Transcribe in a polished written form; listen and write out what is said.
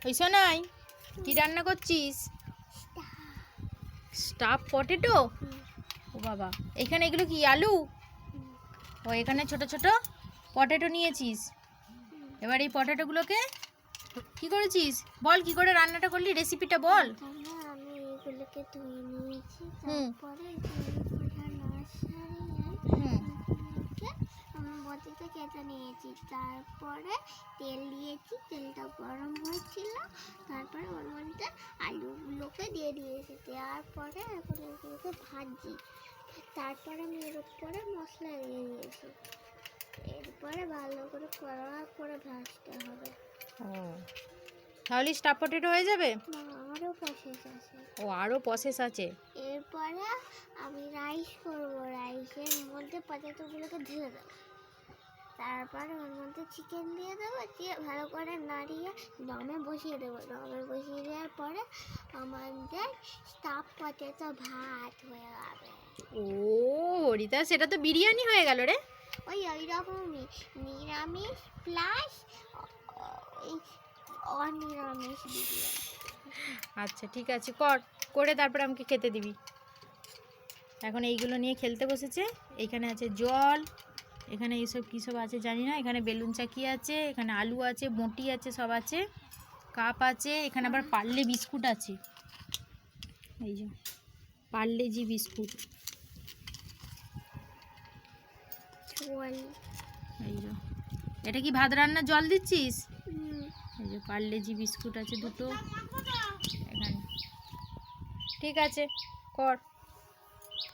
ওই শোনাই, কি রান্না করছিস? Staff potato. ও বাবা, এখানে এগুলো কি আলু? ও এখানে ছোট ছোট পটেটো নিয়েছিস। এবার এই পটেটোগুলোকে কি করেছিস বল, কি করে রান্নাটা করলি, রেসিপিটা বল। আমি এগুলোকে ধুয়ে নিয়েছি, তারপরে বটিতে কেটে নিয়েছি, তারপরে তেল দিয়েছি, তেলটা গরম হয়েছিল, তারপরে ওর মধ্যে আলুগুলোকে দিয়ে দিয়েছি, দেওয়ার পরে এখন এগুলোকে ভাজি, তারপরে আমি এর উপরে মশলা দিয়ে দিয়েছি, এরপরে ভালো করে কড়া করে ভাজতে হবে। ও তাহলে স্টাফ পটেটো হয়ে যাবে? আরও প্রসেস আছে। ও আরও প্রসেস আছে। এরপরে আমি রাইস করবো, রাইসের মধ্যে পটেটোগুলোকে ঢেলে দেবো, তারপরে ওর মধ্যে চিকেন দিয়ে দেবো, দিয়ে ভালো করে নাড়িয়ে দমে বসিয়ে দেবো, দমে বসিয়ে দেওয়ার পরে আমাদের স্টাফ পটেটো ভাত হয়ে যাবে। ও হরিতা, সেটা তো বিরিয়ানি হয়ে গেল রে। ওই রকমই, নিরামিষ প্লাস অনিরামিষ বিরিয়ানি। আচ্ছা ঠিক আছে, করে তারপরে আমাকে খেতে দিবি। এখন এইগুলো নিয়ে খেলতে বসেছে। এইখানে আছে জল, এখানে এইসব কী সব আছে জানি না, এখানে বেলুন চাকি আছে, এখানে আলু আছে, বঁটি আছে, সব আছে, কাপ আছে, এখানে আবার পার্লে বিস্কুট আছে, এই যে পার্লে জি বিস্কুট, এই যে এটা কি ভাত রান্নার জল দিচ্ছিস? এই যে পার্লে জি বিস্কুট আছে দুটো এখানে। ঠিক আছে, কর।